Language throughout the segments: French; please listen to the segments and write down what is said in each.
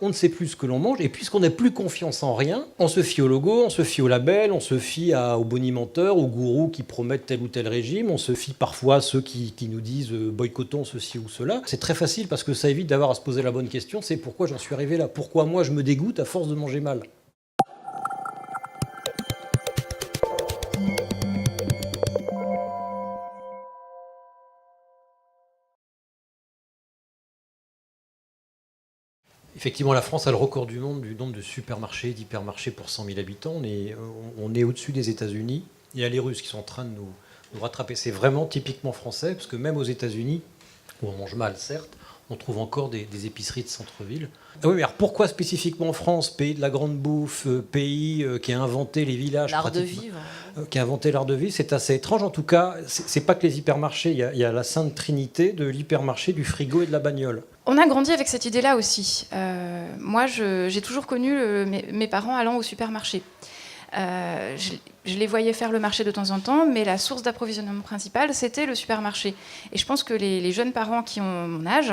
On ne sait plus ce que l'on mange, et puisqu'on n'a plus confiance en rien, on se fie au logo, on se fie au label, on se fie aux bonimenteurs, aux gourous qui promettent tel ou tel régime, on se fie parfois à ceux qui nous disent boycottons ceci ou cela. C'est très facile parce que ça évite d'avoir à se poser la bonne question, c'est pourquoi j'en suis arrivé là, pourquoi moi je me dégoûte à force de manger mal. Effectivement, la France a le record du monde du nombre de supermarchés, d'hypermarchés pour 100 000 habitants. On est au-dessus des États-Unis. Il y a les Russes qui sont en train de nous rattraper. C'est vraiment typiquement français, parce que même aux États-Unis, où on mange mal, certes, on trouve encore des épiceries de centre-ville. Ah oui, mais alors pourquoi spécifiquement en France, pays de la grande bouffe, pays qui a inventé les villages, l'art de vivre, qui a inventé l'art de vivre, c'est assez étrange. En tout cas, c'est pas que les hypermarchés. Il y a la sainte trinité de l'hypermarché, du frigo et de la bagnole. On a grandi avec cette idée-là aussi. Moi, j'ai toujours connu mes parents allant au supermarché. Je les voyais faire le marché de temps en temps, mais la source d'approvisionnement principale, c'était le supermarché. Et je pense que les jeunes parents qui ont mon âge,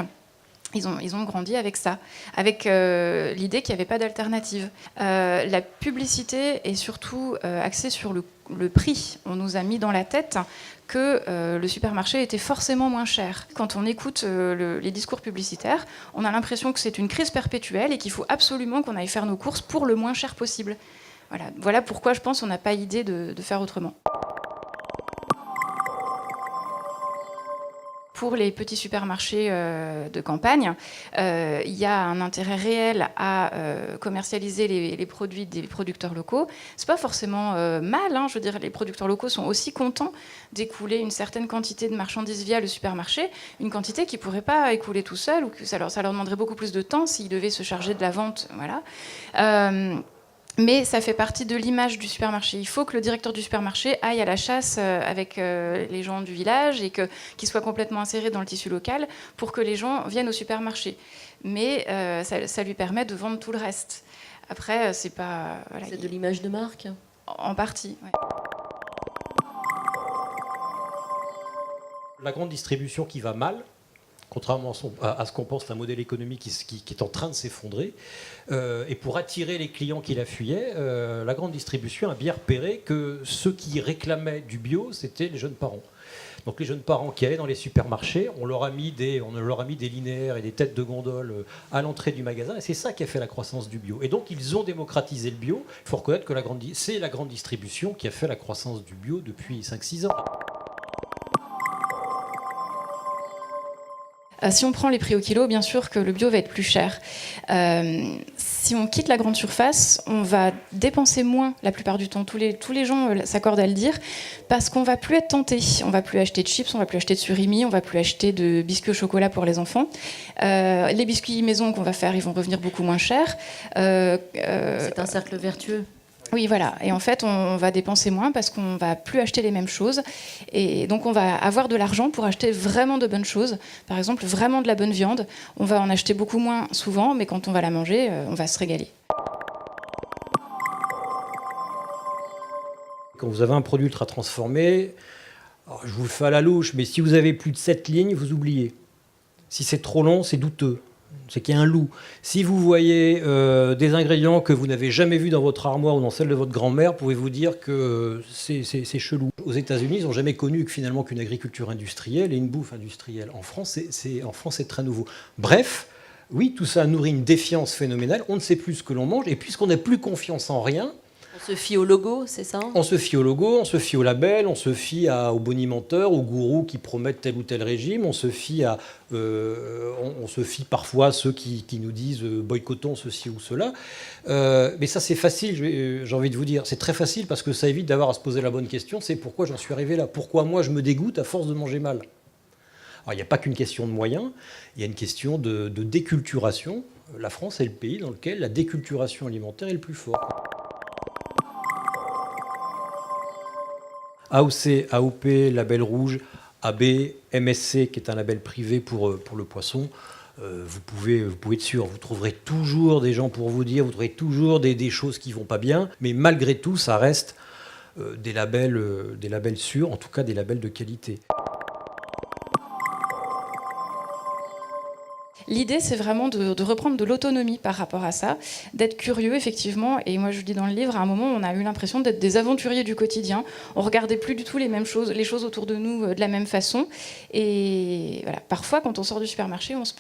ils ont grandi avec ça, avec l'idée qu'il n'y avait pas d'alternative. La publicité est surtout axée sur le prix. On nous a mis dans la tête que le supermarché était forcément moins cher. Quand on écoute les discours publicitaires, on a l'impression que c'est une crise perpétuelle et qu'il faut absolument qu'on aille faire nos courses pour le moins cher possible. Voilà pourquoi je pense qu'on n'a pas idée de faire autrement. Pour les petits supermarchés de campagne, il y a un intérêt réel à commercialiser les produits des producteurs locaux. C'est pas forcément mal, hein, je veux dire, les producteurs locaux sont aussi contents d'écouler une certaine quantité de marchandises via le supermarché, une quantité qu'ils ne pourraient pas écouler tout seuls, ou que ça leur demanderait beaucoup plus de temps s'ils devaient se charger de la vente. Voilà. Mais ça fait partie de l'image du supermarché. Il faut que le directeur du supermarché aille à la chasse avec les gens du village et qu'il soit complètement inséré dans le tissu local pour que les gens viennent au supermarché. Mais ça lui permet de vendre tout le reste. Après, c'est pas... Voilà, c'est de l'image de marque. En partie, ouais. La grande distribution qui va mal, contrairement à ce qu'on pense, un modèle économique qui est en train de s'effondrer. Et pour attirer les clients qui la fuyaient, la grande distribution a bien repéré que ceux qui réclamaient du bio, c'était les jeunes parents. Donc les jeunes parents qui allaient dans les supermarchés, on leur a mis des linéaires et des têtes de gondole à l'entrée du magasin, et c'est ça qui a fait la croissance du bio. Et donc ils ont démocratisé le bio. Il faut reconnaître que c'est la grande distribution qui a fait la croissance du bio depuis 5-6 ans. Si on prend les prix au kilo, bien sûr que le bio va être plus cher. Si on quitte la grande surface, on va dépenser moins la plupart du temps. Tous les gens s'accordent à le dire, parce qu'on va plus être tenté. On va plus acheter de chips, on va plus acheter de surimi, on va plus acheter de biscuits au chocolat pour les enfants. Les biscuits maison qu'on va faire, ils vont revenir beaucoup moins cher. C'est un cercle vertueux. Oui, voilà. Et en fait, on va dépenser moins parce qu'on va plus acheter les mêmes choses. Et donc, on va avoir de l'argent pour acheter vraiment de bonnes choses. Par exemple, vraiment de la bonne viande. On va en acheter beaucoup moins souvent, mais quand on va la manger, on va se régaler. Quand vous avez un produit ultra transformé, alors je vous le fais à la louche, mais si vous avez plus de 7 lignes, vous oubliez. Si c'est trop long, c'est douteux. C'est qu'il y a un loup. Si vous voyez des ingrédients que vous n'avez jamais vus dans votre armoire ou dans celle de votre grand-mère, pouvez-vous dire que c'est chelou. Aux États-Unis, ils n'ont jamais connu qu'une agriculture industrielle et une bouffe industrielle. En France, c'est très nouveau. Bref, oui, tout ça nourrit une défiance phénoménale. On ne sait plus ce que l'on mange, et puisqu'on n'a plus confiance en rien, on se fie au logo, c'est ça ? On se fie au logo, on se fie au label, on se fie aux bonimenteurs, aux gourous qui promettent tel ou tel régime, on se fie parfois à ceux qui nous disent boycottons ceci ou cela. Mais ça, c'est facile, j'ai envie de vous dire. C'est très facile parce que ça évite d'avoir à se poser la bonne question, c'est pourquoi j'en suis arrivé là ? Pourquoi moi je me dégoûte à force de manger mal ? Alors, il n'y a pas qu'une question de moyens, il y a une question de déculturation. La France est le pays dans lequel la déculturation alimentaire est le plus fort. AOC, AOP, label rouge, AB, MSC, qui est un label privé pour le poisson, vous pouvez être sûr, vous trouverez toujours des gens pour vous dire, vous trouverez toujours des choses qui ne vont pas bien, mais malgré tout, ça reste des labels sûrs, en tout cas des labels de qualité. L'idée, c'est vraiment de reprendre de l'autonomie par rapport à ça, d'être curieux, effectivement. Et moi, je dis dans le livre, à un moment, on a eu l'impression d'être des aventuriers du quotidien. On regardait plus du tout les mêmes choses, les choses autour de nous de la même façon. Et voilà, parfois, quand on sort du supermarché, on se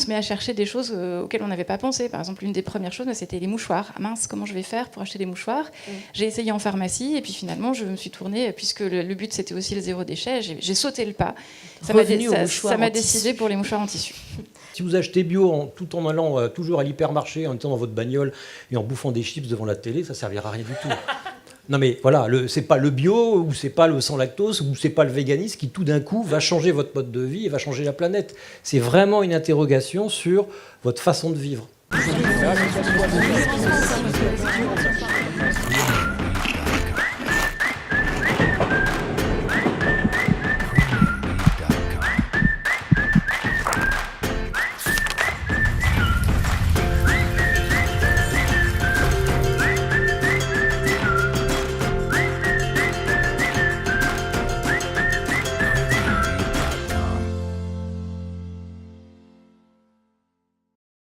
met à chercher des choses auxquelles on n'avait pas pensé. Par exemple, une des premières choses, c'était les mouchoirs. Ah mince, comment je vais faire pour acheter des mouchoirs ? J'ai essayé en pharmacie, et puis finalement, je me suis tournée, puisque le but, c'était aussi le zéro déchet. J'ai sauté le pas. Ça m'a décidé pour les mouchoirs en tissu. Si vous achetez bio tout en allant toujours à l'hypermarché, en étant dans votre bagnole et en bouffant des chips devant la télé, ça ne servira à rien du tout. Non mais voilà, c'est pas le bio, ou c'est pas le sans lactose, ou c'est pas le véganisme qui tout d'un coup va changer votre mode de vie et va changer la planète. C'est vraiment une interrogation sur votre façon de vivre.